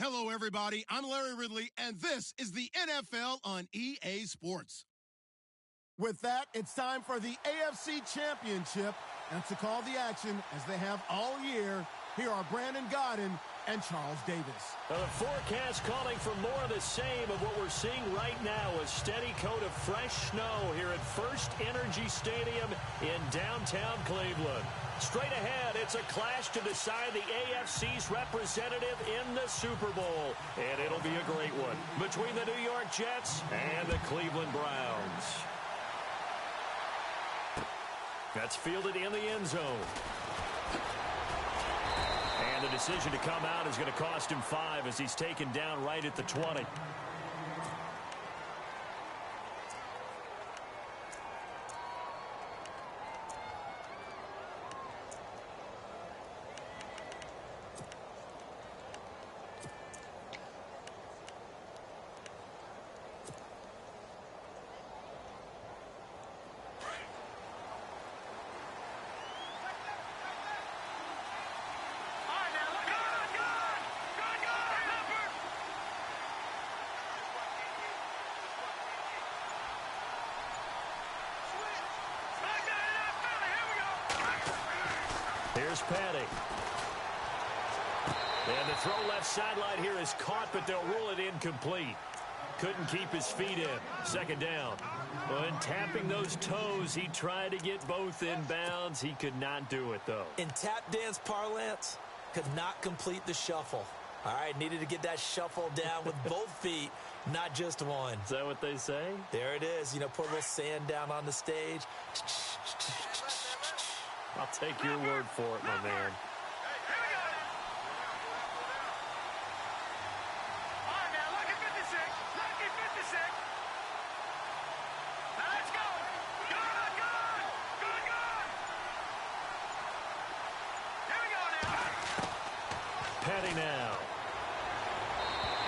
Hello, everybody. I'm Larry Ridley, and this is the NFL on EA Sports. With that, it's time for the AFC Championship. And to call the action, as they have all year, here are Brandon Godden and Charles Davis. The forecast calling for more of the same of what we're seeing right now, a steady coat of fresh snow here at First Energy Stadium in downtown Cleveland. Straight ahead, it's a clash to decide the AFC's representative in the Super Bowl. And it'll be a great one between the New York Jets and the Cleveland Browns. That's fielded in the end zone. And the decision to come out is going to cost him 5 as he's taken down right at the 20. Here's Petty. And the throw left sideline here is caught, but they'll rule it incomplete. Couldn't keep his feet in. Second down. When tapping those toes, he tried to get both in bounds. He could not do it, though. In tap dance parlance, could not complete the shuffle. All right, needed to get that shuffle down with both feet, not just one. Is that what they say? There it is. You know, put a little sand down on the stage. I'll take your word for it, my man. Petty now.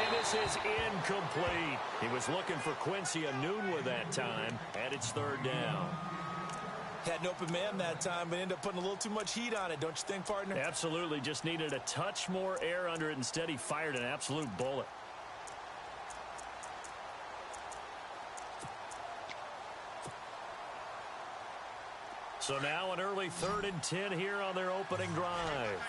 And this is incomplete. He was looking for Quincy Enunwa that time, and it's third down. Had an open man that time, but ended up putting a little too much heat on it, don't you think, partner? Absolutely. Just needed a touch more air under it. Instead, he fired an absolute bullet. So now an early 3rd and 10 here on their opening drive.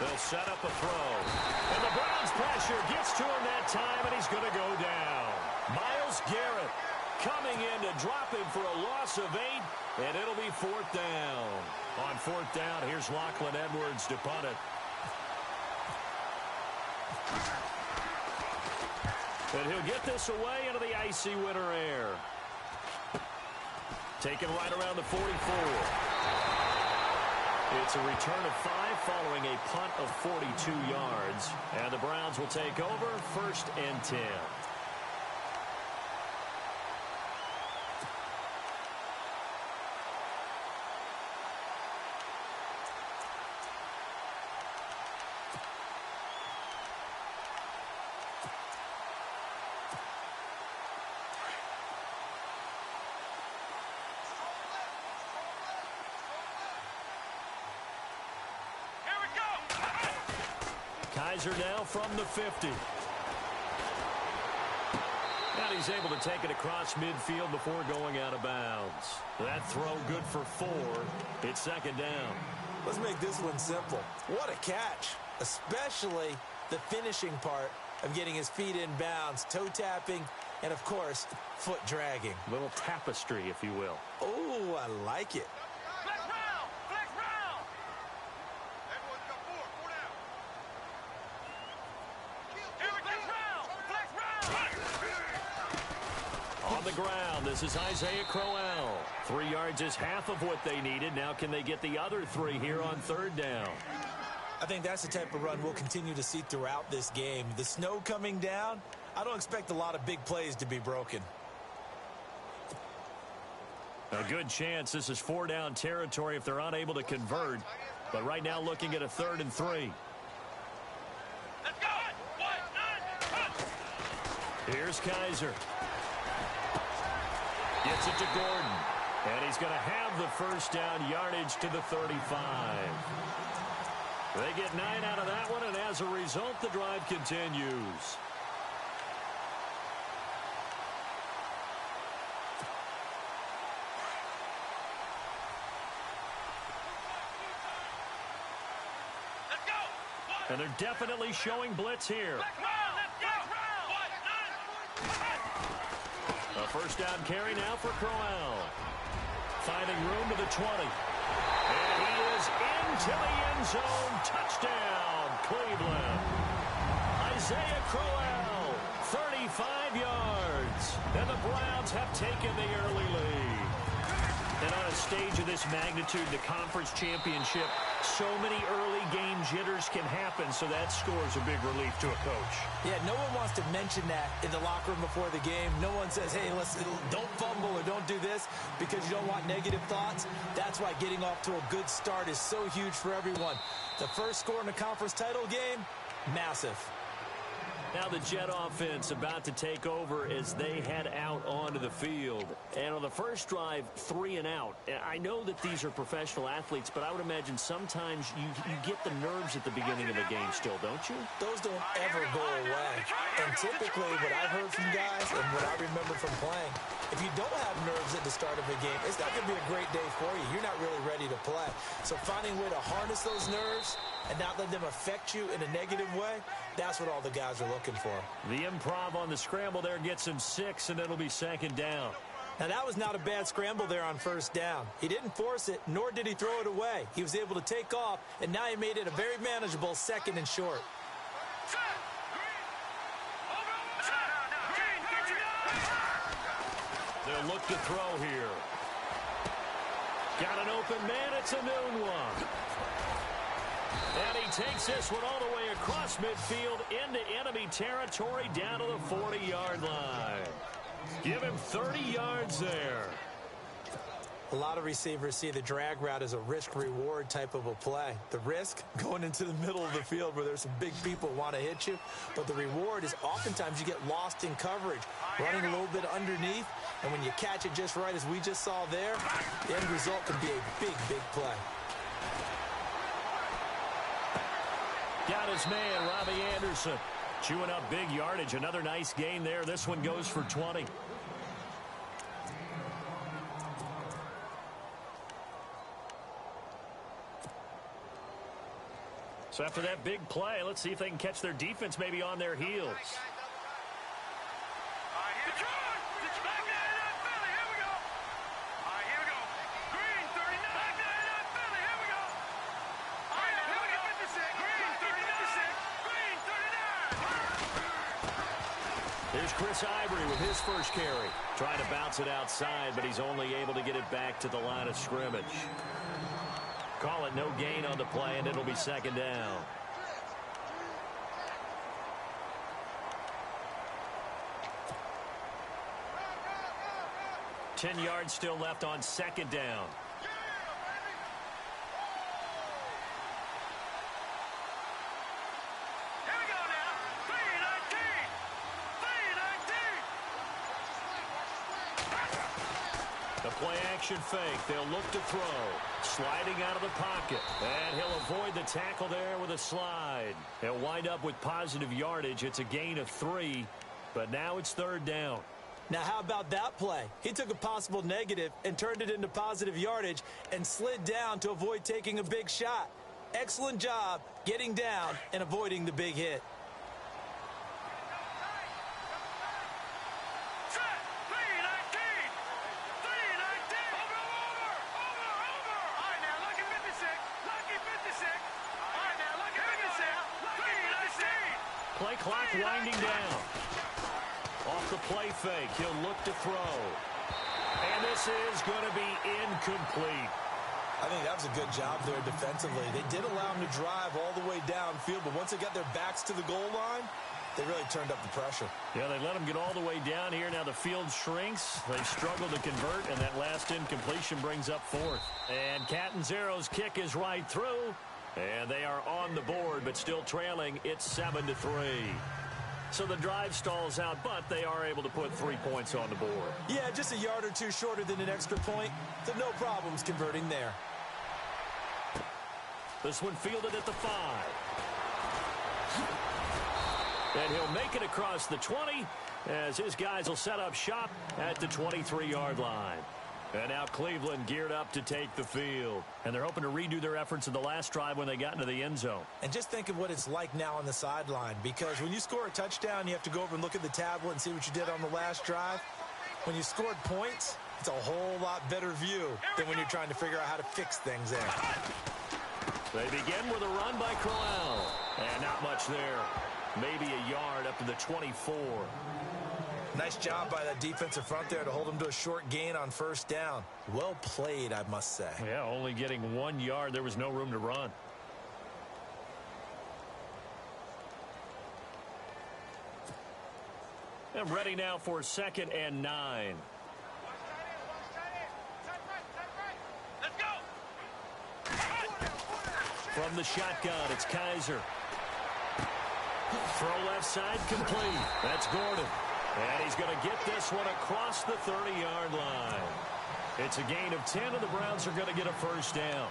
They'll set up a throw. And the Browns pressure gets to him that time, and he's going to go down. Myles Garrett coming in to drop him for a loss of 8, and it'll be 4th down. On 4th down, here's Lachlan Edwards to punt it. And he'll get this away into the icy winter air. Taken right around the 44. It's a return of 5 following a punt of 42 yards. And the Browns will take over 1st and 10. Kaiser now from the 50. And he's able to take it across midfield before going out of bounds. That throw good for 4. It's 2nd down. Let's make this one simple. What a catch, especially the finishing part of getting his feet in bounds, toe tapping, and, of course, foot dragging. A little tapestry, if you will. Oh, I like it. On the ground, this is Isaiah Crowell. 3 yards is half of what they needed. Now can they get the other 3 here on 3rd down? I think that's the type of run we'll continue to see throughout this game. The snow coming down, I don't expect a lot of big plays to be broken. A good chance this is 4-down territory if they're unable to convert. But right now looking at a 3rd and 3. Here's Kaiser. Gets it to Gordon. And he's going to have the first down, yardage to the 35. They get 9 out of that one, and as a result, the drive continues. And they're definitely showing blitz here. A first down carry now for Crowell. Finding room to the 20. And he is into the end zone. Touchdown, Cleveland. Isaiah Crowell, 35 yards. And the Browns have taken the early lead. And on a stage of this magnitude, the conference championship, so many early game jitters can happen, so that scores a big relief to a coach. Yeah, no one wants to mention that in the locker room before the game. No one says, hey, don't fumble or don't do this because you don't want negative thoughts. That's why getting off to a good start is so huge for everyone. The first score in the conference title game, massive. Now the Jet offense about to take over as they head out onto the field. And on the first drive, 3 and out. I know that these are professional athletes, but I would imagine sometimes you get the nerves at the beginning of the game still, don't you? Those don't ever go away. And typically what I've heard from guys and what I remember from playing, if you don't have nerves at the start of a game, it's not going to be a great day for you. You're not really ready to play. So finding a way to harness those nerves and not let them affect you in a negative way, that's what all the guys are looking for. The improv on the scramble there gets him 6, and it'll be second down. Now, that was not a bad scramble there on first down. He didn't force it, nor did he throw it away. He was able to take off, and now he made it a very manageable 2nd and short. They'll look to throw here. Got an open man. It's a noon one. And he takes this one all the way across midfield into enemy territory down to the 40-yard line. Give him 30 yards there. A lot of receivers see the drag route as a risk-reward type of a play. The risk, going into the middle of the field where there's some big people who want to hit you. But the reward is oftentimes you get lost in coverage, running a little bit underneath. And when you catch it just right, as we just saw there, the end result can be a big, big play. Got his man, Robbie Anderson. Chewing up big yardage. Another nice gain there. This one goes for 20. So after that big play, let's see if they can catch their defense maybe on their heels. Here's Chris Ivory with his first carry. Trying to bounce it outside, but he's only able to get it back to the line of scrimmage. Call it no gain on the play, and it'll be second down. Ten yards still left on second down. Play-action fake. They'll look to throw. Sliding out of the pocket. And he'll avoid the tackle there with a slide. He'll wind up with positive yardage. It's a gain of 3, but now it's third down. Now, how about that play? He took a possible negative and turned it into positive yardage and slid down to avoid taking a big shot. Excellent job getting down and avoiding the big hit. Play clock winding down. Off the play fake, he'll look to throw. And this is going to be incomplete. I think that was a good job there defensively. They did allow him to drive all the way downfield, but once they got their backs to the goal line, they really turned up the pressure. Yeah, they let him get all the way down here. Now the field shrinks. They struggle to convert, and that last incompletion brings up 4th. And Catanzaro's kick is right through. And they are on the board, but still trailing. It's 7-3. So the drive stalls out, but they are able to put 3 points on the board. Yeah, just a yard or two shorter than an extra point. So no problems converting there. This one fielded at the 5. And he'll make it across the 20 as his guys will set up shop at the 23-yard line. And now Cleveland geared up to take the field. And they're hoping to redo their efforts in the last drive when they got into the end zone. And just think of what it's like now on the sideline, because when you score a touchdown, you have to go over and look at the tablet and see what you did on the last drive. When you scored points, it's a whole lot better view than when you're trying to figure out how to fix things there. They begin with a run by Crowell. And not much there. Maybe a yard up to the 24. Nice job by that defensive front there to hold them to a short gain on first down. Well played, I must say. Yeah, only getting 1 yard. There was no room to run. And ready now for 2nd and 9. Let's go! From the shotgun, it's Kaiser. Throw left side, complete. That's Gordon. And he's going to get this one across the 30-yard line. It's a gain of 10, and the Browns are going to get a first down.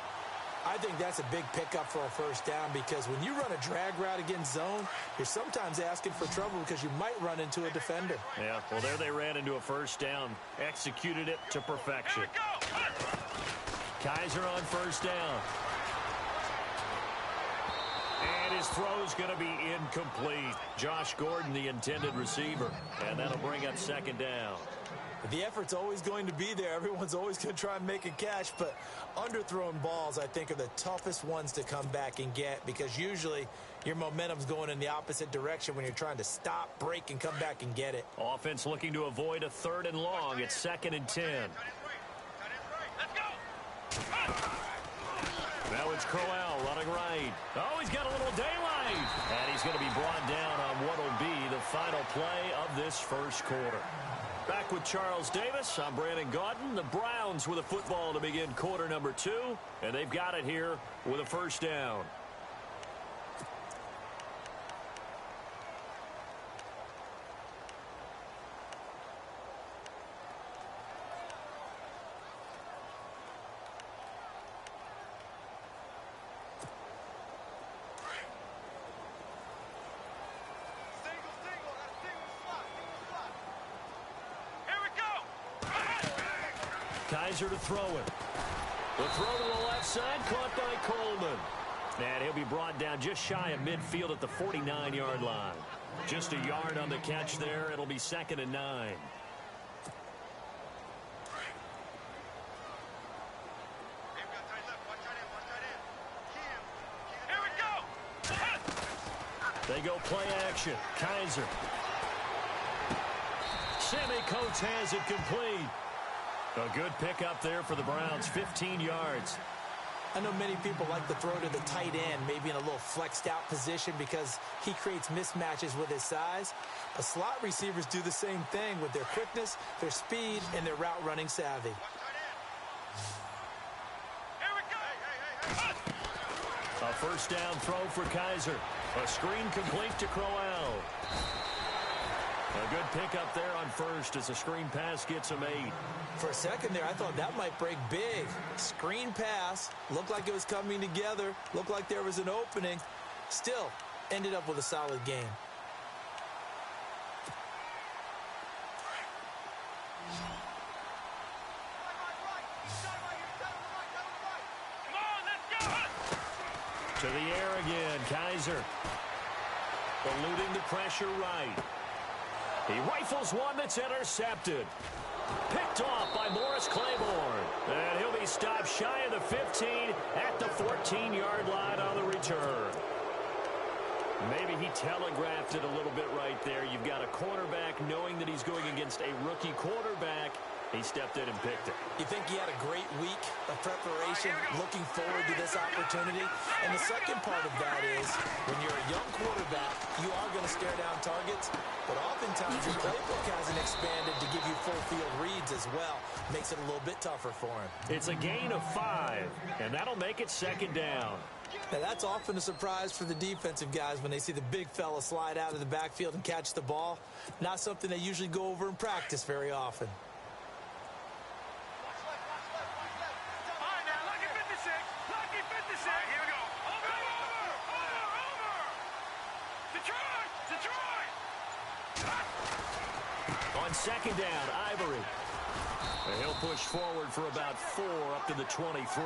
I think that's a big pickup for a first down, because when you run a drag route against zone, you're sometimes asking for trouble because you might run into a defender. Yeah, well, there they ran into a first down. Executed it to perfection. Kaiser on first down. And his throw's going to be incomplete. Josh Gordon, the intended receiver. And that'll bring up 2nd down. The effort's always going to be there. Everyone's always going to try and make a catch, but underthrown balls, I think, are the toughest ones to come back and get, because usually your momentum's going in the opposite direction when you're trying to stop, break, and come back and get it. Offense looking to avoid a 3rd and long. It's 2nd and 10. Let's go! Now it's Crowell running right. Oh, he's got a little daylight. And he's going to be brought down on what will be the final play of this first quarter. Back with Charles Davis, I'm Brandon Gaudin. The Browns with a football to begin quarter number 2. And they've got it here with a first down. Kaiser to throw it. The throw to the left side, caught by Coleman. And he'll be brought down just shy of midfield at the 49-yard line. Just a yard on the catch there. It'll be 2nd and 9. Here we go! They go play action. Kaiser. Sammy Coates has it complete. A good pickup there for the Browns, 15 yards. I know many people like to throw to the tight end, maybe in a little flexed out position, because he creates mismatches with his size. But slot receivers do the same thing with their quickness, their speed, and their route running savvy. Here we go! A first down throw for Kaiser. A screen complete to Crowell. A good pickup there on first as a screen pass gets him 8. For a second there, I thought that might break big. Screen pass, looked like it was coming together, looked like there was an opening. Still, ended up with a solid game. Come on, let's go! To the air again, Kaiser. Eluding the pressure right. He rifles one that's intercepted. Picked off by Morris Claiborne. And he'll be stopped shy of the 15 at the 14-yard line on the return. Maybe he telegraphed it a little bit right there. You've got a cornerback knowing that he's going against a rookie quarterback. He stepped in and picked it. You think he had a great week of preparation, looking forward to this opportunity? And the second part of that is, when you're a young quarterback, you are going to stare down targets, but oftentimes your playbook hasn't expanded to give you full field reads as well. Makes it a little bit tougher for him. It's a gain of 5, and that'll make it 2nd down. Now, that's often a surprise for the defensive guys when they see the big fella slide out of the backfield and catch the ball. Not something they usually go over in practice very often. All right, now, lucky 56. Lucky 56. All right, here we go. Over. Detroit. On second down, Ivory. And he'll push forward for about 4 up to the 23.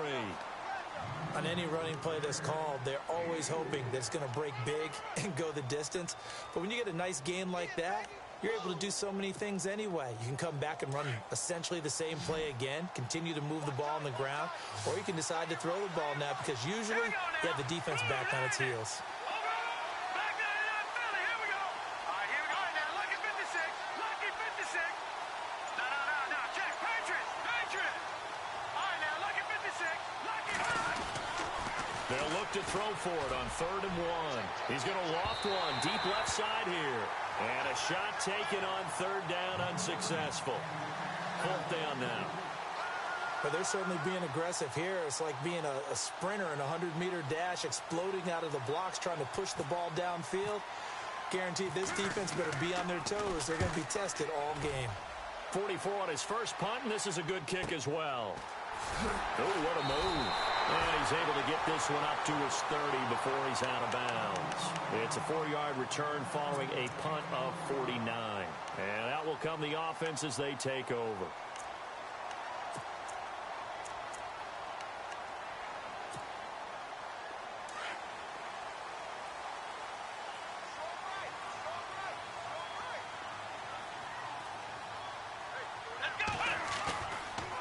On any running play that's called, they're always hoping that it's going to break big and go the distance. But when you get a nice game like that, you're able to do so many things anyway. You can come back and run essentially the same play again, continue to move the ball on the ground, or you can decide to throw the ball now because usually you have the defense back on its heels. Back to the Philly. Here we go. All right, here we go. All right, now, lucky 56. Lucky 56. No. Check. Patriots. All right, now, lucky 56. Lucky. They'll look to throw for it on 3rd and 1. He's going to loft one deep left side here. And a shot taken on 3rd down, unsuccessful. 4th down now. But they're certainly being aggressive here. It's like being a sprinter in a 100-meter dash, exploding out of the blocks, trying to push the ball downfield. Guaranteed this defense better be on their toes. They're going to be tested all game. 44 on his first punt, and this is a good kick as well. Oh, what a move. And he's able to get this one up to his 30 before he's out of bounds. It's a 4-yard return following a punt of 49. And out will come the offense as they take over.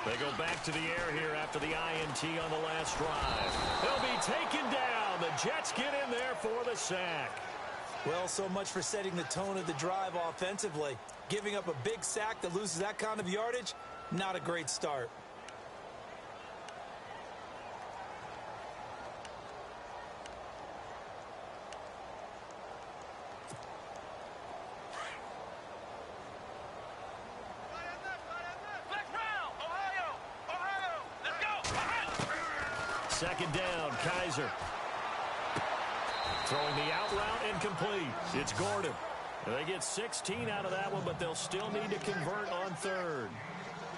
They go back to the air here after the INT on the last drive. They'll be taken down. The Jets get in there for the sack. Well, so much for setting the tone of the drive offensively. Giving up a big sack that loses that kind of yardage, not a great start. Second down, Kaiser. Throwing the out route incomplete. It's Gordon. They get 16 out of that one, but they'll still need to convert on 3rd.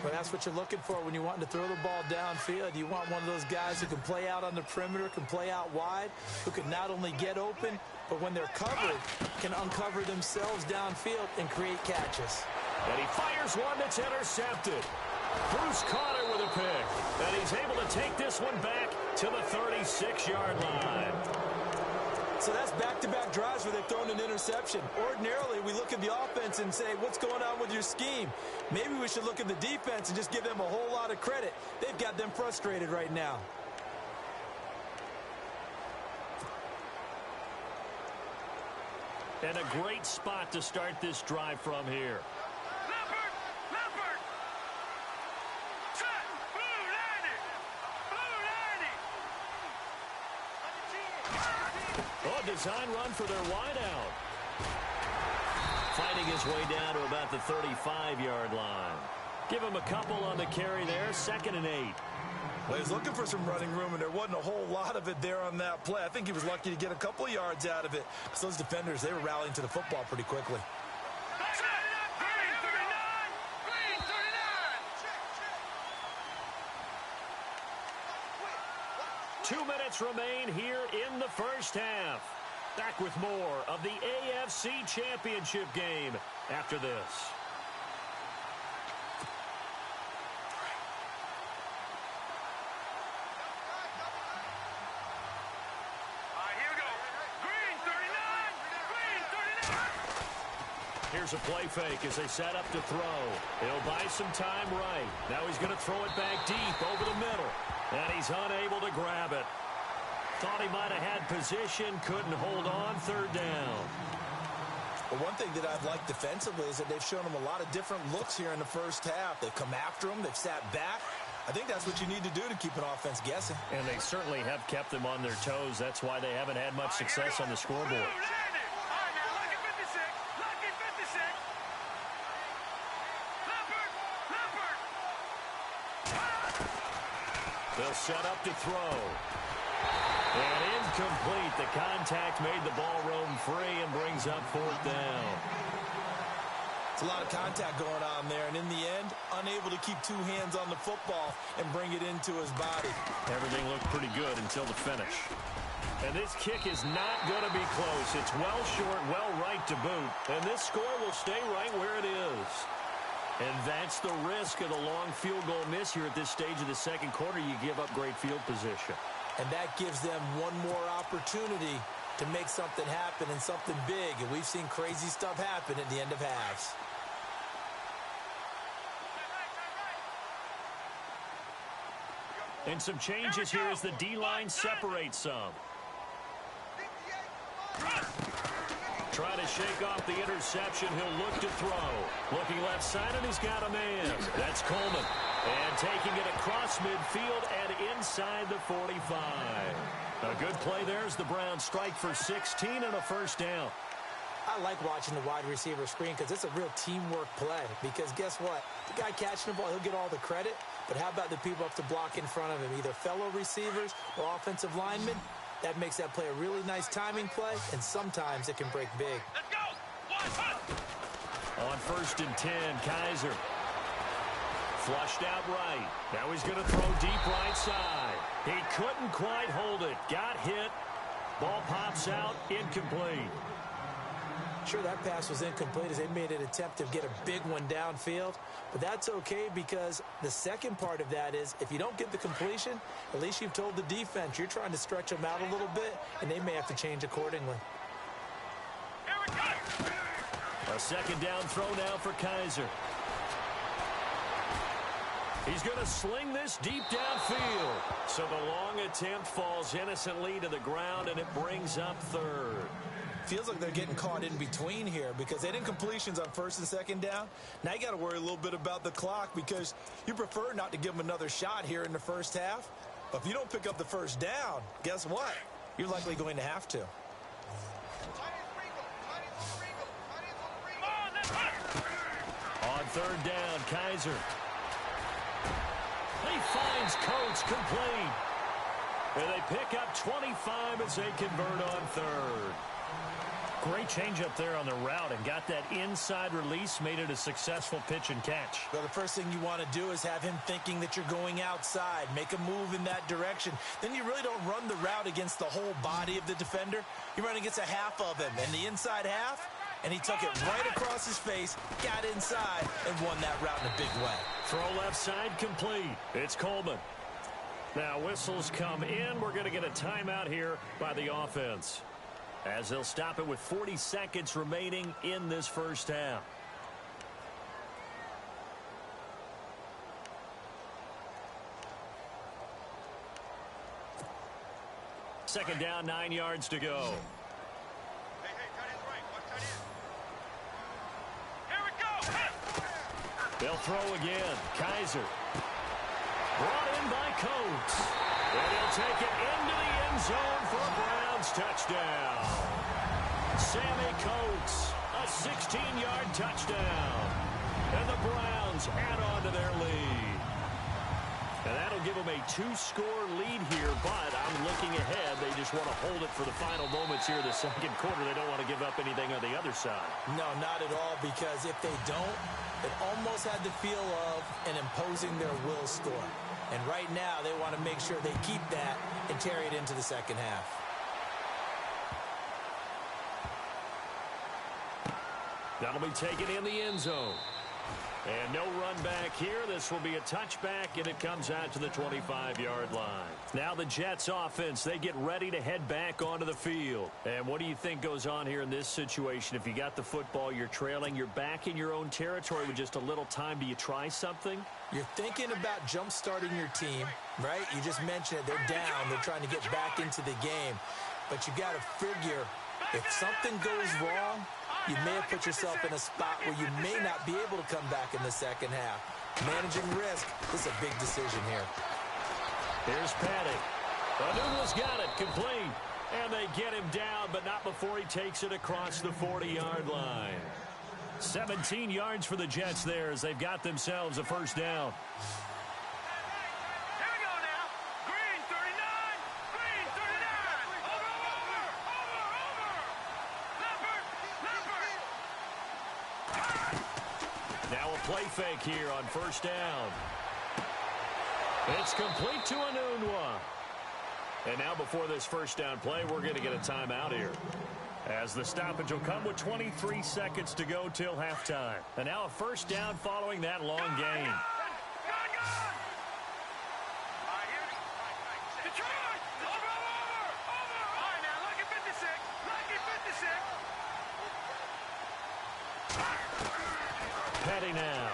Well, that's what you're looking for when you want to throw the ball downfield. You want one of those guys who can play out on the perimeter, can play out wide, who can not only get open, but when they're covered, can uncover themselves downfield and create catches. And he fires one that's intercepted. Bruce Conner with a pick. And he's able to take this one back to the 36-yard line. So that's back-to-back drives where they've thrown an interception. Ordinarily, we look at the offense and say, what's going on with your scheme? Maybe we should look at the defense and just give them a whole lot of credit. They've got them frustrated right now. And a great spot to start this drive from here. Design run for their wideout. Finding his way down to about the 35-yard line. Give him a couple on the carry there. 2nd and 8. Well, he was looking for some running room, and there wasn't a whole lot of it there on that play. I think he was lucky to get a couple yards out of it. Because those defenders, they were rallying to the football pretty quickly. 2 minutes remain here in the first half. Back with more of the AFC Championship game after this. Here's a play fake as they set up to throw. He'll buy some time right. Now he's going to throw it back deep over the middle. And he's unable to grab it. Thought he might have had position, couldn't hold on. 3rd down. Well, one thing that I've liked defensively is that they've shown him a lot of different looks here in the first half. They've come after him. They've sat back. I think that's what you need to do to keep an offense guessing. And they certainly have kept them on their toes. That's why they haven't had much success on the scoreboard. They'll set up to throw. And incomplete. The contact made the ball roam free and brings up 4th down. It's a lot of contact going on there, and in the end, unable to keep 2 hands on the football and bring it into his body. Everything looked pretty good until the finish. And this kick is not going to be close. It's well short, well right to boot. And this score will stay right where it is. And that's the risk of the long field goal miss here at this stage of the second quarter. You give up great field position. And that gives them one more opportunity to make something happen and something big. And we've seen crazy stuff happen at the end of halves. And some changes here as the D-line separates some. Trying to shake off the interception. He'll look to throw. Looking left side, and he's got a man. That's Coleman. And taking it across midfield and inside the 45. A good play there as the Browns strike for 16 and a first down. I like watching the wide receiver screen because it's a real teamwork play. Because guess what? The guy catching the ball, he'll get all the credit. But how about the people up to block in front of him, either fellow receivers or offensive linemen? That makes that play a really nice timing play, and sometimes it can break big. Let's go. On 1st and 10, Kaiser. Flushed out right. Now he's going to throw deep right side. He couldn't quite hold it. Got hit. Ball pops out. Incomplete. Sure, that pass was incomplete as they made an attempt to get a big one downfield. But that's okay because the second part of that is if you don't get the completion, at least you've told the defense you're trying to stretch them out a little bit, and they may have to change accordingly. Here we go. A second down throw now for Kaiser. He's going to sling this deep downfield. So the long attempt falls innocently to the ground, and it brings up 3rd. Feels like they're getting caught in between here because they didn't completions on 1st and 2nd down. Now you got to worry a little bit about the clock because you prefer not to give them another shot here in the first half. But if you don't pick up the first down, guess what? You're likely going to have to. On 3rd down, Kaiser. He finds Coates complete. And they pick up 25 as they convert on 3rd. Great change up there on the route and got that inside release, made it a successful pitch and catch. Well, the first thing you want to do is have him thinking that you're going outside, make a move in that direction. Then you really don't run the route against the whole body of the defender. You run against a half of him, and the inside half, and he took it right across his face, got inside, and won that route in a big way. Throw left side complete. It's Coleman. Now whistles come in. We're going to get a timeout here by the offense, as they'll stop it with 40 seconds remaining in this first half. Second down, 9 yards to go. Hey, tight end's right. Watch tight end. Here we go. They'll throw again. Kaiser. Brought in by Coates. And he'll take it into the end zone for a Browns touchdown. Sammy Coates, a 16-yard touchdown. And the Browns add on to their lead. And that'll give them a 2-score lead here, but I'm looking ahead. They just want to hold it for the final moments here in the second quarter. They don't want to give up anything on the other side. No, not at all, because if they don't, it almost had the feel of an imposing their will score. And right now, they want to make sure they keep that and carry it into the second half. That'll be taken in the end zone. And no run back here. This will be a touchback, and it comes out to the 25-yard line. Now the Jets offense, they get ready to head back onto the field. And what do you think goes on here in this situation? If you got the football, you're trailing, you're back in your own territory with just a little time. Do you try something? You're thinking about jump-starting your team, right? You just mentioned it. They're down. They're trying to get back into the game. But you got to figure if something goes wrong, you may have put yourself in a spot where you may not be able to come back in the second half. Managing risk, this is a big decision here. Here's Paddock. Anuma's got it, complete. And they get him down, but not before he takes it across the 40-yard line. 17 yards for the Jets there as they've got themselves a first down. Here we go now. Green 39. Green 39. play fake here on first down. It's complete to Anunwa. And now before this first down play, we're going to get a timeout here, as the stoppage will come with 23 seconds to go till halftime. And now a first down following that long gain. Petty now.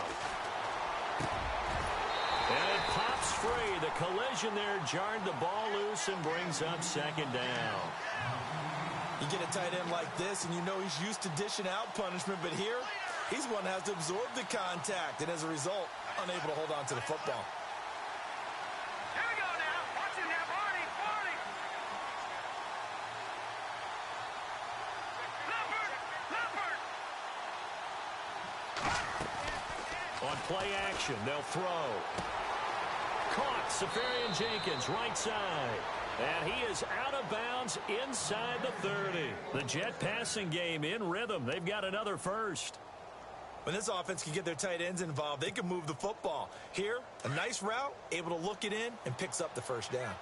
And it pops free. The collision there jarred the ball loose and brings up second down. You get a tight end like this, and you know he's used to dishing out punishment, but here, he's one that has to absorb the contact, and as a result, unable to hold on to the football. Here we go now. Watch it now, Barney. On play action, they'll throw. Caught, Safarian Jenkins, right side. And he is out of bounds inside the 30. The Jet passing game in rhythm. They've got another first. When this offense can get their tight ends involved, they can move the football. Here, a nice route, able to look it in, and picks up the first down.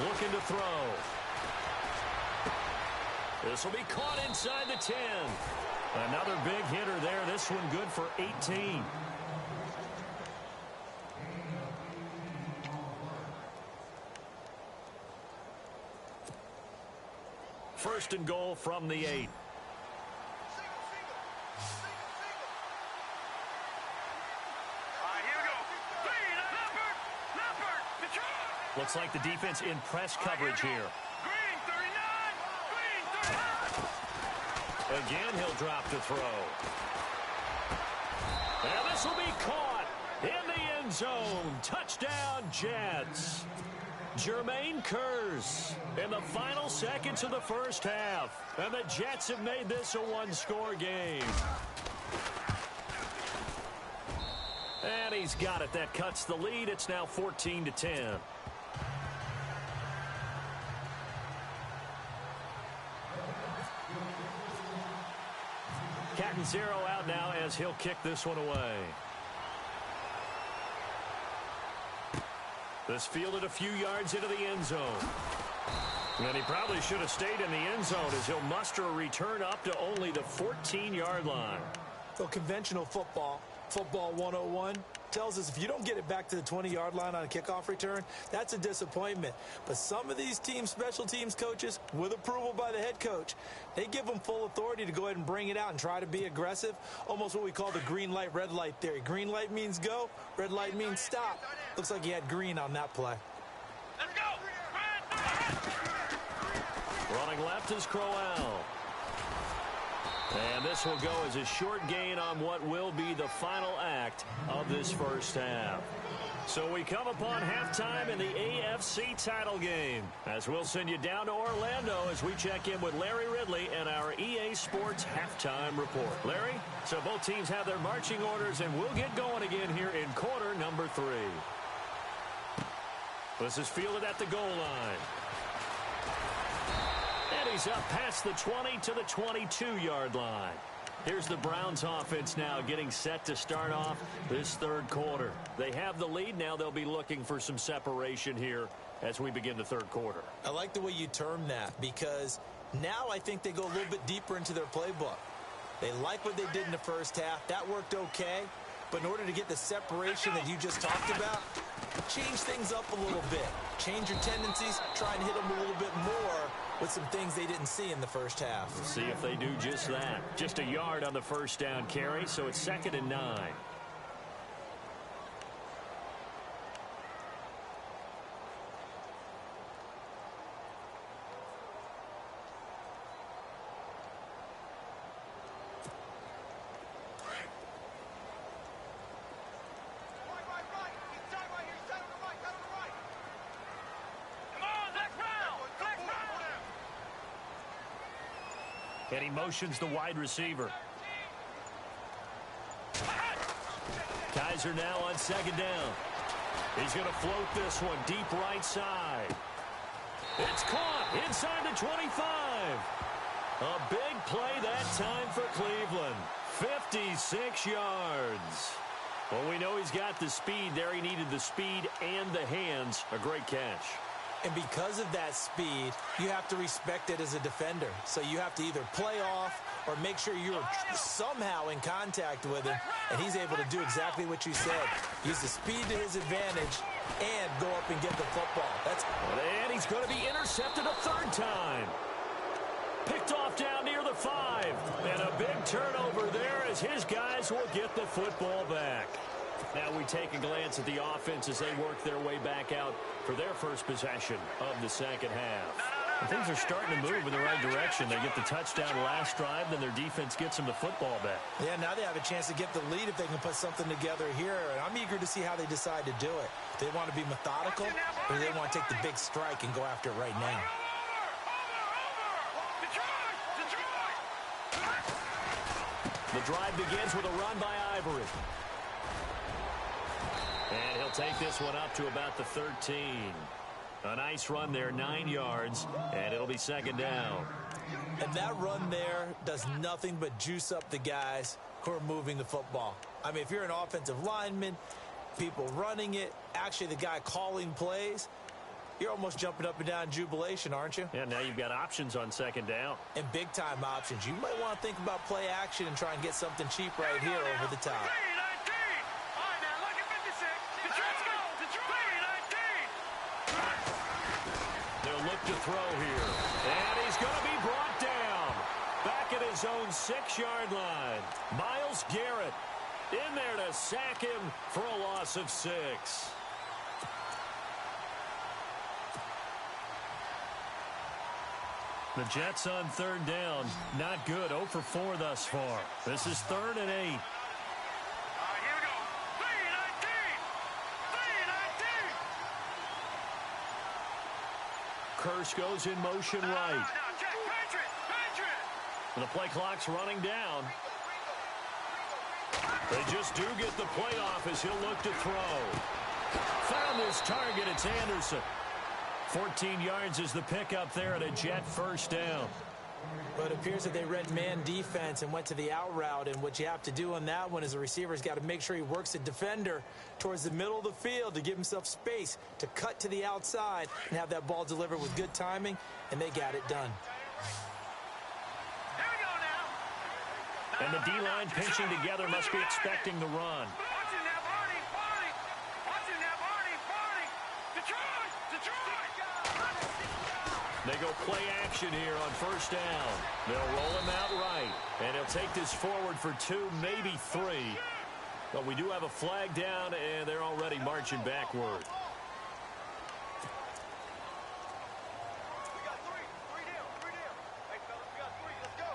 Looking to throw. This will be caught inside the 10. Another big hitter there. This one good for 18. First and goal from the 8. Looks like the defense in press coverage here. Green 39. Again, he'll drop to throw. And this will be caught in the end zone. Touchdown, Jets. Jermaine Kearse in the final seconds of the first half. And the Jets have made this a one-score game. And he's got it. That cuts the lead. It's now 14-10. Captain Zero out now as he'll kick this one away. This fielded a few yards into the end zone. And he probably should have stayed in the end zone as he'll muster a return up to only the 14-yard line. So conventional football 101, tells us if you don't get it back to the 20-yard line on a kickoff return, that's a disappointment. But some of these teams, special teams coaches, with approval by the head coach, they give them full authority to go ahead and bring it out and try to be aggressive, almost what we call the green light, red light theory. Green light means go, red light means stop. Looks like he had green on that play. Let's go. Running left is Crowell. And this will go as a short gain on what will be the final act of this first half. So we come upon halftime in the AFC title game, as we'll send you down to Orlando as we check in with Larry Ridley and our EA Sports halftime report. Larry, so both teams have their marching orders, and we'll get going again here in quarter number 3. This is fielded at the goal line. And he's up past the 20 to the 22-yard line. Here's the Browns offense now getting set to start off this third quarter. They have the lead. Now they'll be looking for some separation here as we begin the third quarter. I like the way you term that, because now I think they go a little bit deeper into their playbook. They like what they did in the first half. That worked okay. But in order to get the separation that you just talked about, change things up a little bit. Change your tendencies. Try and hit them a little bit more with some things they didn't see in the first half. We'll see if they do just that. Just a yard on the first down carry, so it's 2nd and 9. And he motions the wide receiver. Steelers are now on second down. He's going to float this one deep right side. It's caught inside the 25. A big play that time for Cleveland. 56 yards. Well, we know he's got the speed there. He needed the speed and the hands. A great catch. And because of that speed, you have to respect it as a defender. So you have to either play off or make sure you're somehow in contact with him, and he's able to do exactly what you said. Use the speed to his advantage and go up and get the football. And he's going to be intercepted a third time. Picked off down near the 5. And a big turnover there as his guys will get the football back. Now we take a glance at the offense as they work their way back out for their first possession of the second half. And things are starting to move in the right direction. They get the touchdown last drive, then their defense gets them the football back. Yeah, now they have a chance to get the lead if they can put something together here. And I'm eager to see how they decide to do it. Do they want to be methodical, or do they want to take the big strike and go after it right now? The drive begins with a run by Ivory. And he'll take this one up to about the 13. A nice run there, 9 yards, and it'll be second down. And that run there does nothing but juice up the guys who are moving the football. I mean, if you're an offensive lineman, people running it, actually the guy calling plays, you're almost jumping up and down in jubilation, aren't you? Yeah, now you've got options on second down. And big-time options. You might want to think about play action and try and get something cheap right here over the top. They'll look to throw here. And he's going to be brought down. Back at his own 6-yard line. Myles Garrett in there to sack him for a loss of 6. The Jets on third down. Not good. 0 for 4 thus far. This is 3rd and 8. Here we go. 3-19. Curse goes in motion right. And the play clock's running down. They just do get the play off as he'll look to throw. Found his target. It's Anderson. 14 yards is the pickup there at a Jet first down. But it appears that they read man defense and went to the out route. And what you have to do on that one is the receiver's got to make sure he works the defender towards the middle of the field to give himself space to cut to the outside and have that ball delivered with good timing, and they got it done. Here we go now. And the D-line pinching together must be expecting the run. Watching that, Barney. Watching that, Barney. Detroit. They go play action here on first down. They'll roll him out right. And he'll take this forward for 2, maybe 3. But we do have a flag down, and they're already marching backward. We got 3. 3 down. Hey, fellas, we got 3. Let's go.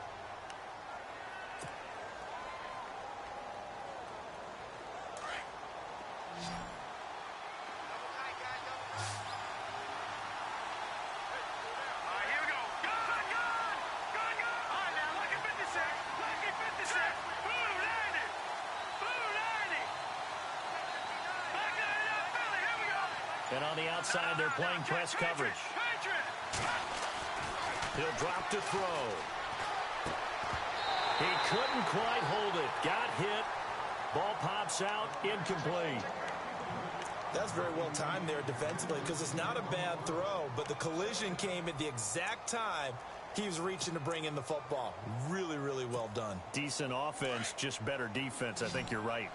And on the outside, they're playing press coverage. He'll drop to throw. He couldn't quite hold it. Got hit. Ball pops out. Incomplete. That's very well timed there defensively because it's not a bad throw, but the collision came at the exact time he was reaching to bring in the football. Really, really well done. Decent offense, just better defense. I think you're right.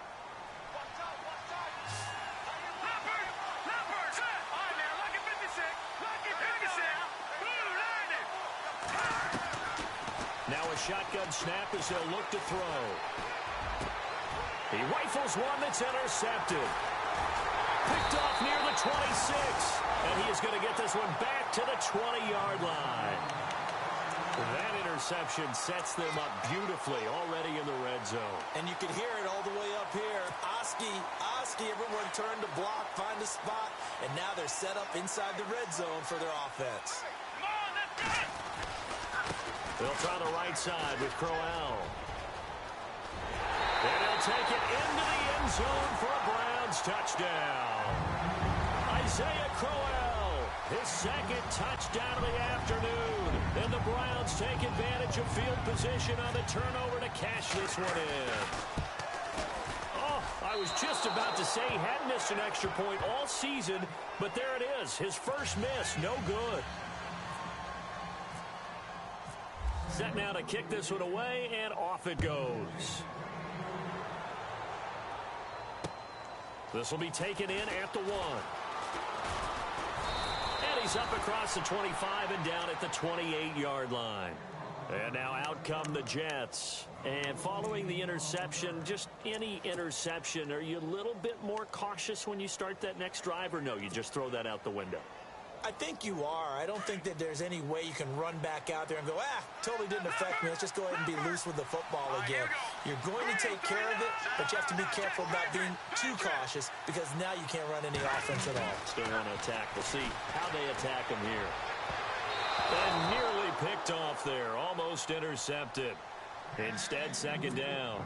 Now a shotgun snap as they'll look to throw. He rifles one that's intercepted. Picked off near the 26. And he is going to get this one back to the 20-yard line. That interception sets them up beautifully already in the red zone. And you can hear it all the way up here. Oski, everyone turned to block, find a spot, and now they're set up inside the red zone for their offense. They'll try the right side with Crowell. And he'll take it into the end zone for a Browns touchdown. Isaiah Crowell, his second touchdown of the afternoon. And the Browns take advantage of field position on the turnover to cash this one in. I was just about to say he hadn't missed an extra point all season, but there it is. His first miss, no good. Set now to kick this one away, and off it goes. This will be taken in at the 1. And he's up across the 25 and down at the 28-yard line. And now out come the Jets. And following the interception, just any interception, are you a little bit more cautious when you start that next drive, or no, you just throw that out the window? I think you are. I don't think that there's any way you can run back out there and go, totally didn't affect me. Let's just go ahead and be loose with the football again. You're going to take care of it, but you have to be careful about being too cautious because now you can't run any offense at all. Still want to attack. We'll see how they attack him here. And nearly picked off there. Almost intercepted. Instead, second down.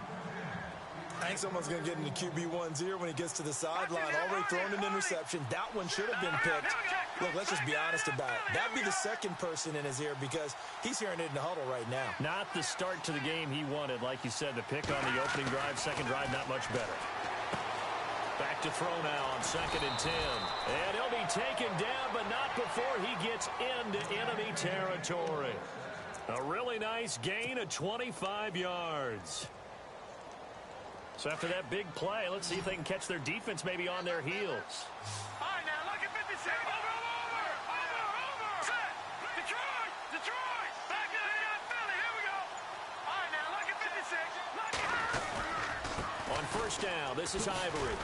I think someone's going to get into QB1's ear when he gets to the sideline. Already thrown an interception. That one should have been picked. Look, let's just be honest about it. That'd be the second person in his ear because he's hearing it in the huddle right now. Not the start to the game he wanted. Like you said, the pick on the opening drive, second drive, not much better. Back to throw now on 2nd and 10. And he'll be taken down, but not before he gets into enemy territory. A really nice gain of 25 yards. So after that big play, let's see if they can catch their defense maybe on their heels. All right, now look at 56. Over. Set. Detroit. Back in the Philly. Here we go. All right, now look at 56. On first down, this is Ivory.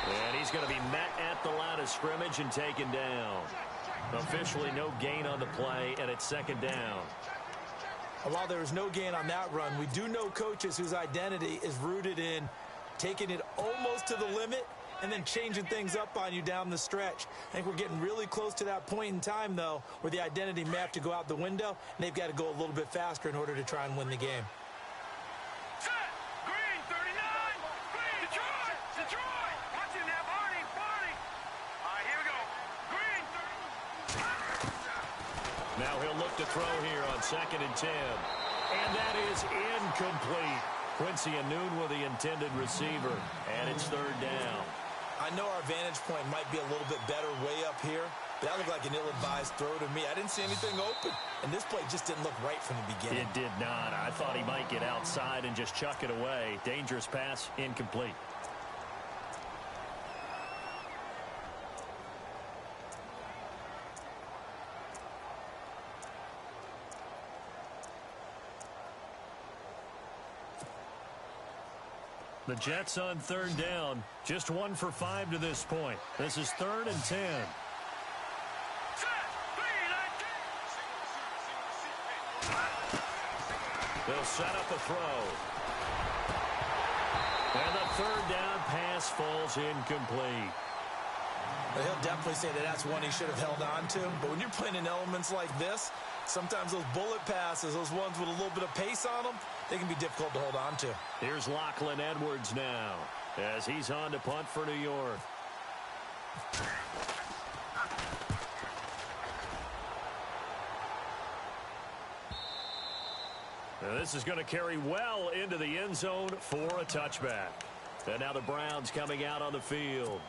And he's going to be met at the line of scrimmage and taken down. Officially no gain on the play, and it's second down. While there was no gain on that run, we do know coaches whose identity is rooted in taking it almost to the limit and then changing things up on you down the stretch. I think we're getting really close to that point in time, though, where the identity may have to go out the window, and they've got to go a little bit faster in order to try and win the game. Set. Green, 39. Green, Detroit. Watch him now, Barney. All right, here we go. Green, 30. Now he'll look to throw here on 2nd and 10. And that is incomplete. Quincy Anoon with the intended receiver. And it's third down. I know our vantage point might be a little bit better way up here, but that looked like an ill-advised throw to me. I didn't see anything open, and this play just didn't look right from the beginning. It did not. I thought he might get outside and just chuck it away. Dangerous pass, incomplete. The Jets on third down. Just 1 for 5 to this point. This is 3rd and 10. They'll set up a throw. And the third down pass falls incomplete. He'll definitely say that that's one he should have held on to. But when you're playing in elements like this, sometimes those bullet passes, those ones with a little bit of pace on them, they can be difficult to hold on to. Here's Lachlan Edwards now as he's on to punt for New York. Now this is going to carry well into the end zone for a touchback. And now the Browns coming out on the field.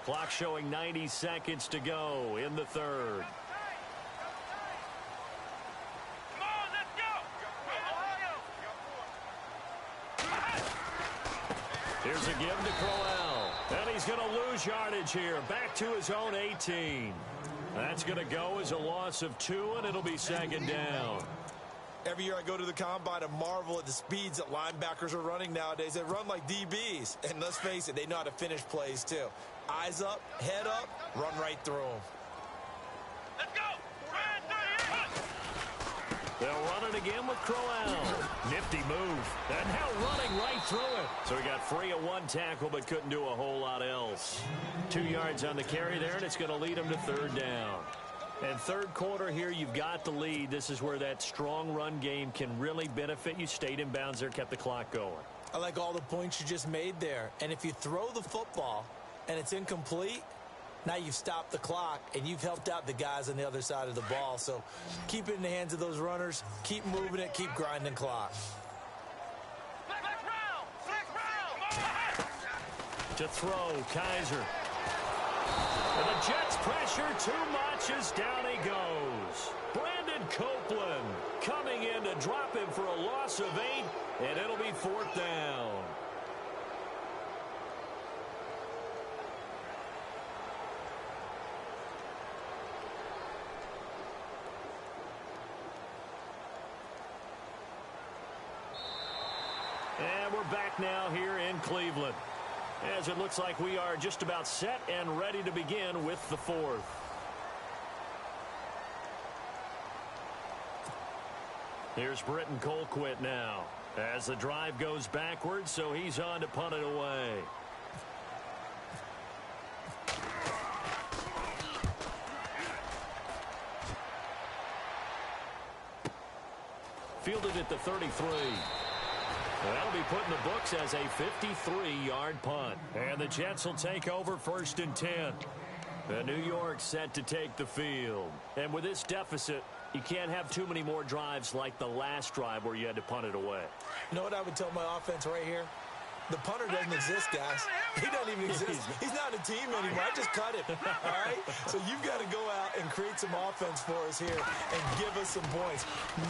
Clock showing 90 seconds to go in the third. Come on, let's go. Here's a give to Crowell. And he's going to lose yardage here. Back to his own 18. That's going to go as a loss of 2, and it'll be second down. Every year I go to the combine and marvel at the speeds that linebackers are running nowadays. They run like DBs. And let's face it, they know how to finish plays too. Eyes up, head up, run right through them. Let's go. They'll run it again with Crowell. Nifty move. And now running right through it. So he got free of one tackle but couldn't do a whole lot else. 2 yards on the carry there, and it's going to lead him to third down. And third quarter here, you've got the lead. This is where that strong run game can really benefit you. Stayed in bounds there, kept the clock going. I like all the points you just made there. And if you throw the football and it's incomplete, now you've stopped the clock and you've helped out the guys on the other side of the ball. So keep it in the hands of those runners. Keep moving it. Keep grinding clock. To throw, Kaiser. And the Jets pressure too much as down he goes. Brandon Copeland coming in to drop him for a loss of 8, and it'll be 4th down. And we're back now here in Cleveland, as it looks like we are just about set and ready to begin with the 4th. Here's Britton Colquitt now as the drive goes backwards, so he's on to punt it away. Fielded at the 33. That'll be put in the books as a 53-yard punt. And the Jets will take over 1st and 10. And New York set to take the field. And with this deficit, you can't have too many more drives like the last drive where you had to punt it away. You know what I would tell my offense right here? The punter doesn't exist, guys. He doesn't even exist. He's not a team anymore. I just cut him. All right? So you've got to go out and create some offense for us here and give us some points.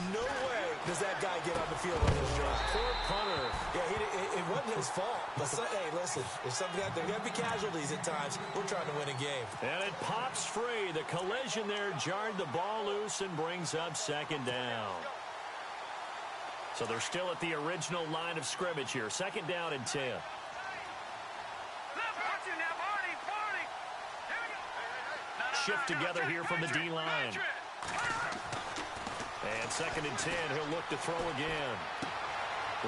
No way does that guy get on the field on this drive. Poor punter. Yeah, it wasn't his fault. But, hey, listen, there's going to be casualties at times. We're trying to win a game. And it pops free. The collision there jarred the ball loose and brings up 2nd down. So they're still at the original line of scrimmage here. 2nd down and 10. Shift together here from the D-line. And 2nd and 10, he'll look to throw again.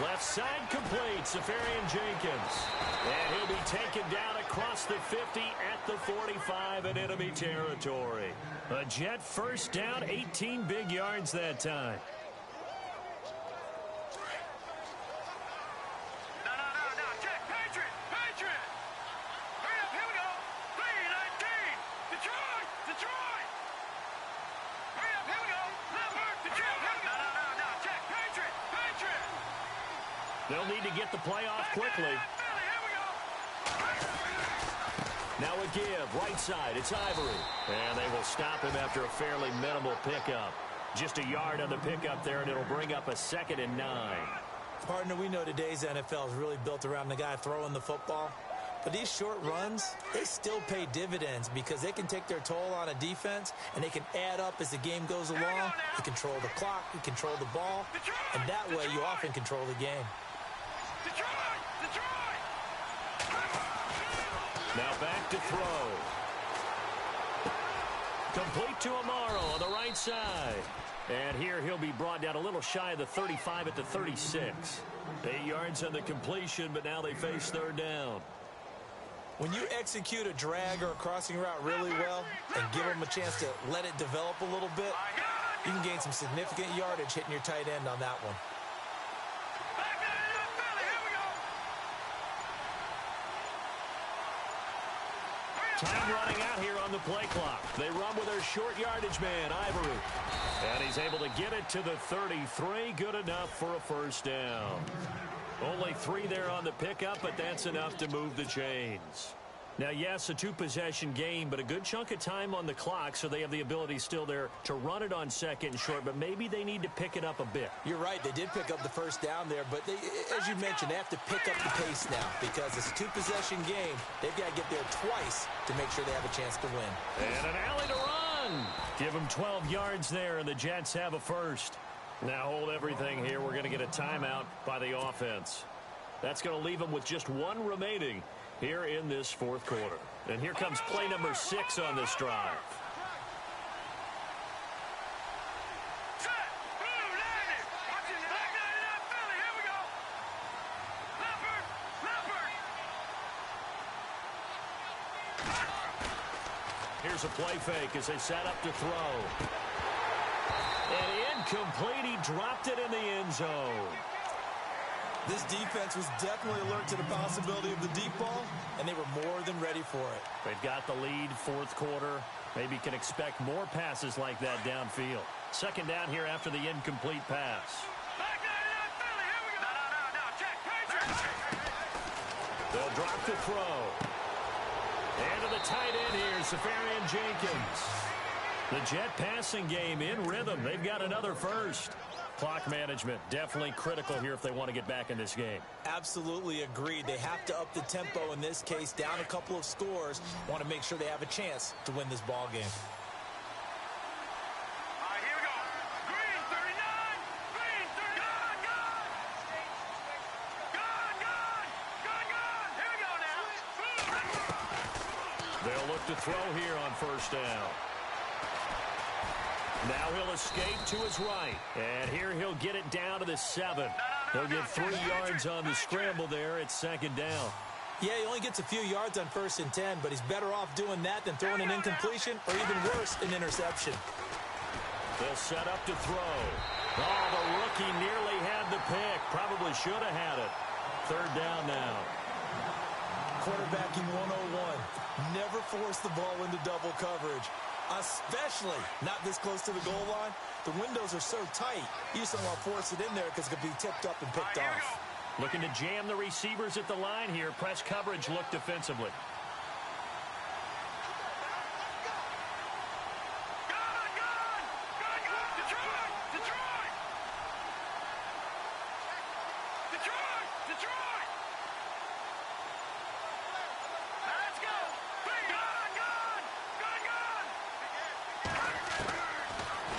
Left side complete, Safarian Jenkins. And he'll be taken down across the 50 at the 45 in enemy territory. A Jet 1st down, 18 big yards that time. They'll need to get the play off quickly. Now a give, right side, it's Ivory. And they will stop him after a fairly minimal pickup. Just a yard on the pickup there, and it'll bring up a 2nd and 9. Partner, we know today's NFL is really built around the guy throwing the football. But these short runs, they still pay dividends because they can take their toll on a defense, and they can add up as the game goes along. You control the clock, you control the ball, and that way you often control the game. Now back to throw. Complete to Amaro on the right side. And here he'll be brought down a little shy of the 35 at the 36. 8 yards on the completion, but now they face 3rd down. When you execute a drag or a crossing route really well and give them a chance to let it develop a little bit, you can gain some significant yardage hitting your tight end on that one. Time running out here on the play clock. They run with their short yardage man, Ivory. And he's able to get it to the 33. Good enough for a 1st down. Only 3 there on the pickup, but that's enough to move the chains. Now, yes, a 2-possession game, but a good chunk of time on the clock, so they have the ability still there to run it on 2nd and short, but maybe they need to pick it up a bit. You're right. They did pick up the 1st down there, but they, as you mentioned, they have to pick up the pace now because it's a 2-possession game. They've got to get there twice to make sure they have a chance to win. And an alley to run. Give them 12 yards there, and the Jets have a 1st. Now hold everything here. We're going to get a timeout by the offense. That's going to leave them with just 1 remaining here in this 4th quarter. And here comes play number 6 on this drive. Here's here's a play fake as they set up to throw. And incomplete. He dropped it in the end zone. This defense was definitely alert to the possibility of the deep ball, and they were more than ready for it. They've got the lead, fourth quarter. Maybe can expect more passes like that downfield. Second down here after the incomplete pass. They'll drop the throw. And to the tight end here, Safarian Jenkins. The Jet passing game in rhythm. They've got another first. Clock management definitely critical here if they want to get back in this game. Absolutely agreed. They have to up the tempo in this case, down a couple of scores. Want to make sure they have a chance to win this ball game. All right, here we go. Green, 39. Green, 39. Gone. Gone. Here we go now. They'll look to throw here on first down. Now he'll escape to his right. And here he'll get it down to the 7. He'll get 3 yards on the scramble there. It's second down. Yeah, he only gets a few yards on 1st and 10, but he's better off doing that than throwing an incompletion or even worse, an interception. They'll set up to throw. Oh, the rookie nearly had the pick. Probably should have had it. Third down now. Quarterbacking 101. Never force the ball into double coverage. Especially not this close to the goal line. The windows are so tight, you just don't want to force it in there because it could be tipped up and picked off. Looking to jam the receivers at the line here. Press coverage look defensively.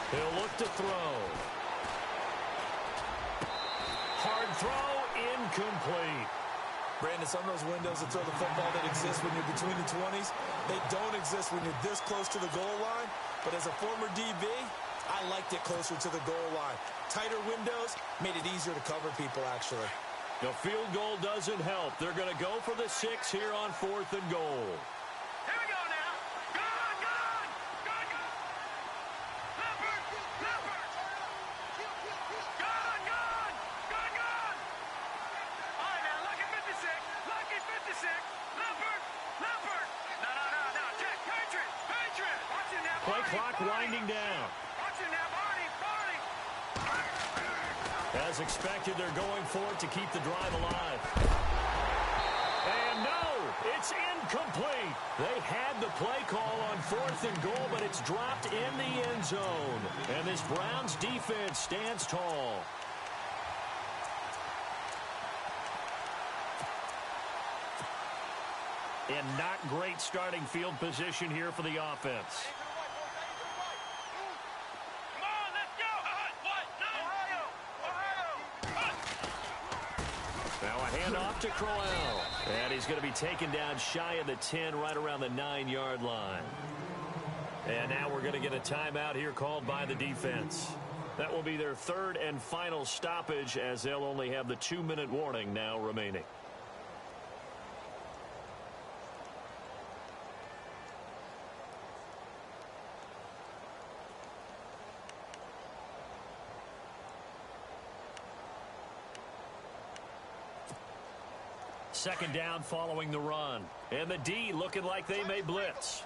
He'll look to throw. Hard throw, incomplete. Brandon, some of those windows that throw the football that exist when you're between the 20s, they don't exist when you're this close to the goal line. But as a former DB, I liked it closer to the goal line. Tighter windows made it easier to cover people, actually. The field goal doesn't help. They're going to go for the 6 here on 4th and goal. Here we go now. Gone. Leopard. Gone. All right, now, lucky 56. Leopard. No. Jack, Patriot. Watch it now, Play Barney. clock winding down. Watch it now, Barney. As expected, they're going for it to keep the drive alive. And no, it's incomplete. They had the play call on 4th and goal, but it's dropped in the end zone. And this Browns defense stands tall. And not great starting field position here for the offense. Now a handoff to Crowell. And he's going to be taken down shy of the 10, right around the 9-yard line. And now we're going to get a timeout here called by the defense. That will be their 3rd and final stoppage, as they'll only have the 2-minute warning now remaining. Second down following the run. And the D looking like they may blitz.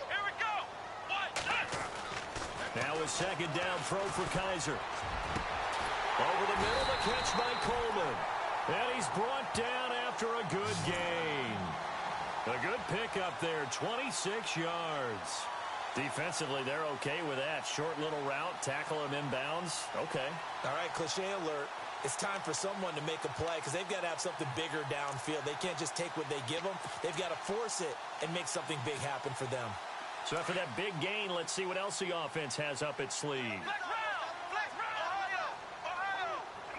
Here we go. Now a second down throw for Kaiser. Over the middle, the catch by Coleman. And he's brought down after a good gain. A good pickup there, 26 yards. Defensively, they're okay with that. Short little route, tackle him inbounds. Okay. All right, cliche alert. It's time for someone to make a play because they've got to have something bigger downfield. They can't just take what they give them. They've got to force it and make something big happen for them. So after that big gain, let's see what else the offense has up its sleeve. Come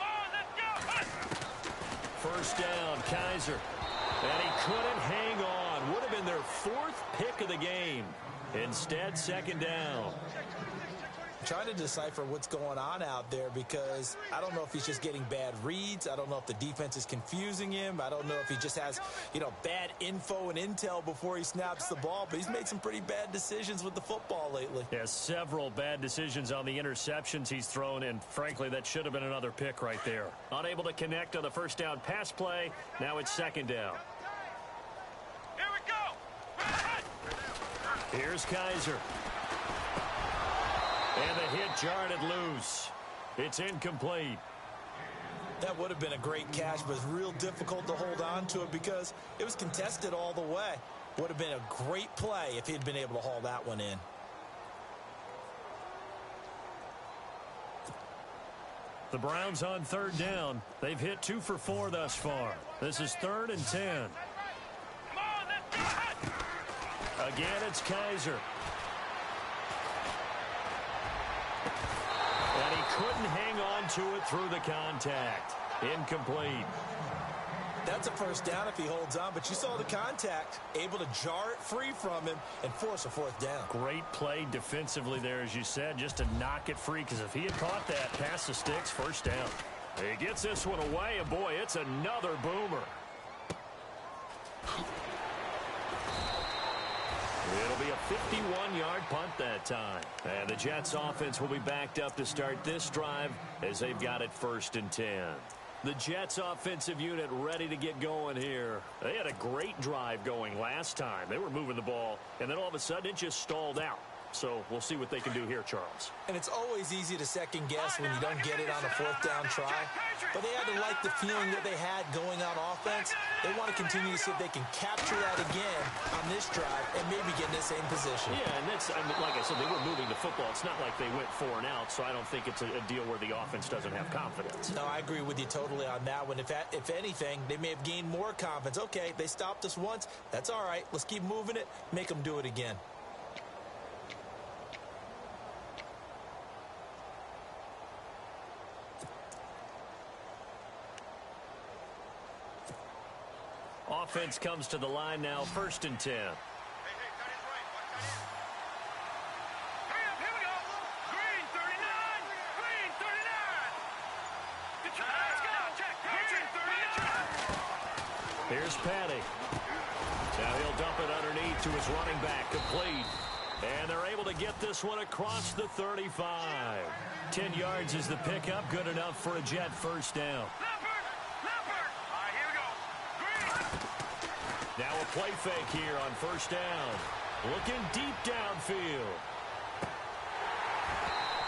on, let's go. First down, Kaiser. And he couldn't hang on. Would have been their 4th pick of the game. Instead, second down. trying to decipher what's going on out there because I don't know if he's just getting bad reads. I don't know if the defense is confusing him. I don't know if he just has, bad info and intel before he snaps the ball, but he's made some pretty bad decisions with the football lately. Yeah, several bad decisions on the interceptions he's thrown, and frankly, that should have been another pick right there. Unable to connect on the first down pass play. Now it's second down. Here we go. Here's Kaiser. And the hit jarred it loose. It's incomplete. That would have been a great catch, but it's real difficult to hold on to it because it was contested all the way. Would have been a great play if he'd been able to haul that one in. The Browns on third down. They've hit 2 for 4 thus far. This is 3rd and 10. Come on, let's go. Again, it's Kaiser. And he couldn't hang on to it through the contact. Incomplete. That's a first down if he holds on, but you saw the contact, able to jar it free from him and force a 4th down. Great play defensively there, as you said, just to knock it free, because if he had caught that past the sticks, first down. He gets this one away, and boy, it's another boomer. It'll be a 51-yard punt that time. And the Jets offense will be backed up to start this drive as they've got it 1st and 10. The Jets offensive unit ready to get going here. They had a great drive going last time. They were moving the ball, and then all of a sudden it just stalled out. So we'll see what they can do here, Charles. And it's always easy to second guess when you don't get it on a 4th down try. But they had to like the feeling that they had going on offense. They want to continue to see if they can capture that again on this drive and maybe get in the same position. Yeah, and that's, like I said, they were moving the football. It's not like they went 4 and out, so I don't think it's a deal where the offense doesn't have confidence. No, I agree with you totally on that one. If anything, they may have gained more confidence. Okay, they stopped us once. That's all right. Let's keep moving it. Make them do it again. Offense comes to the line now, 1st and 10. Here we go. Green 39. Green 39. Let's go. Check. Green 39. Here's Patty. Now he'll dump it underneath to his running back, complete. And they're able to get this one across the 35. 10 yards is the pickup, good enough for a Jet first down. Now a play fake here on first down. Looking deep downfield.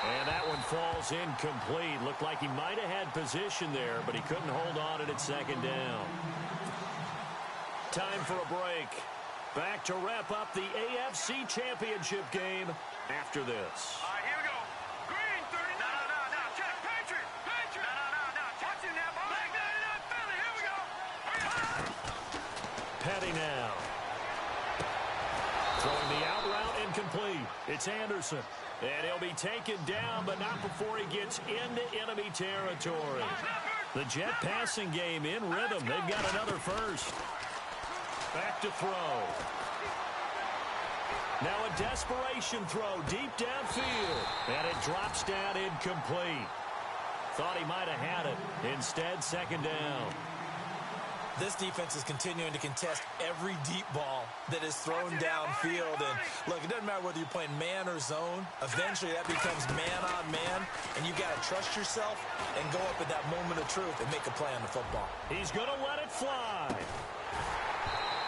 And that one falls incomplete. Looked like he might have had position there, but he couldn't hold on it at second down. Time for a break. Back to wrap up the AFC Championship game after this. All right, here we go. Green 39. No. Check. Patriots. No. Watch him now, boy. Leg 99 Philly. Here we go. Petty now. Throwing the out route incomplete. It's Anderson. And he'll be taken down, but not before he gets into enemy territory. The Jet passing game in rhythm. They've got another first. Back to throw. Now a desperation throw deep downfield. And it drops down incomplete. Thought he might have had it. Instead, second down. This defense is continuing to contest every deep ball that is thrown downfield. And look, it doesn't matter whether you're playing man or zone. Eventually, that becomes man on man. And you've got to trust yourself and go up at that moment of truth and make a play on the football. He's going to let it fly.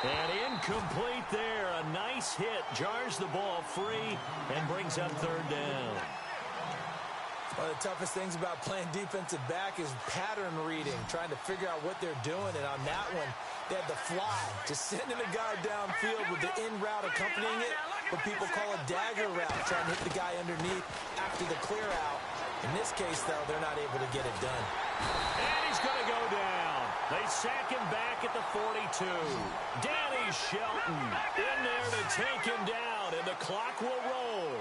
And incomplete there. A nice hit. Jars the ball free and brings up third down. One of the toughest things about playing defensive back is pattern reading, trying to figure out what they're doing. And on that one, they had the fly, just sending a guy downfield with the in route accompanying it, what people call a dagger route, trying to hit the guy underneath after the clear out. In this case, though, they're not able to get it done. And he's going to go down. They sack him back at the 42. Danny Shelton in there to take him down, and the clock will roll.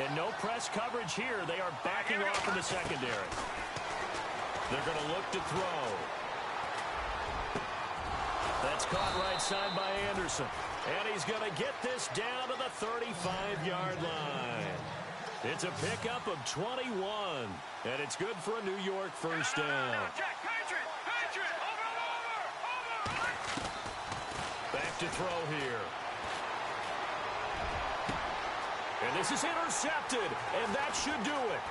And no press coverage here. They are backing off in the secondary. They're going to look to throw. That's caught right side by Anderson. And he's going to get this down to the 35-yard line. It's a pickup of 21, and it's good for a New York first down. Jack, Patriot, over. Back to throw here. And this is intercepted, and that should do it.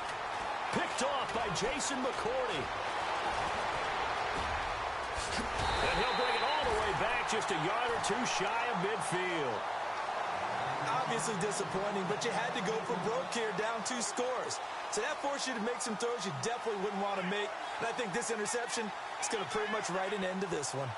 Picked off by Jason McCourty. And he'll bring it all the way back, just a yard or two shy of midfield. Obviously disappointing, but you had to go for broke here, down 2 scores. So that forced you to make some throws you definitely wouldn't want to make. And I think this interception is going to pretty much write an end to this one.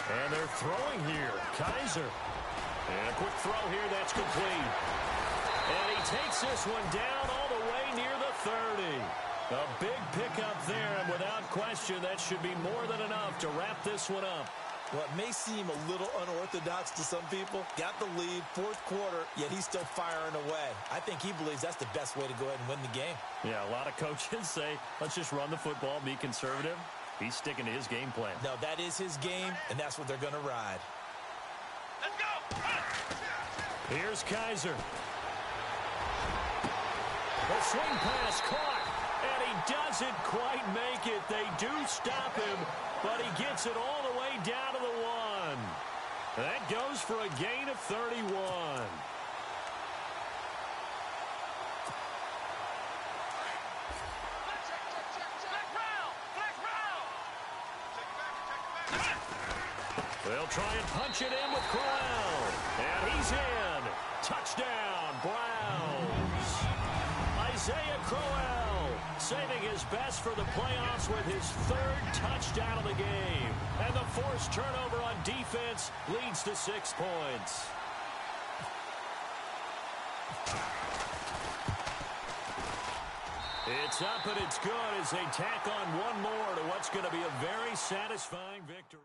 And they're throwing here. Kaiser. And a quick throw here. That's complete. And he takes this one down all the way near the 30. A big pickup there, and without question, that should be more than enough to wrap this one up. Well, it may seem a little unorthodox to some people. Got the lead, 4th quarter, yet he's still firing away. I think he believes that's the best way to go ahead and win the game. Yeah, a lot of coaches say, let's just run the football, be conservative. He's sticking to his game plan. No, that is his game, and that's what they're going to ride. Let's go. Here's Kaiser. The swing pass caught, and he doesn't quite make it. They do stop him, but he gets it all the way down to the 1. That goes for a gain of 31. They'll try and punch it in with Crowell. And he's in. Touchdown, Browns. Isaiah Crowell saving his best for the playoffs with his 3rd touchdown of the game. And the forced turnover on defense leads to 6 points. It's up and it's good as they tack on one more to what's going to be a very satisfying victory.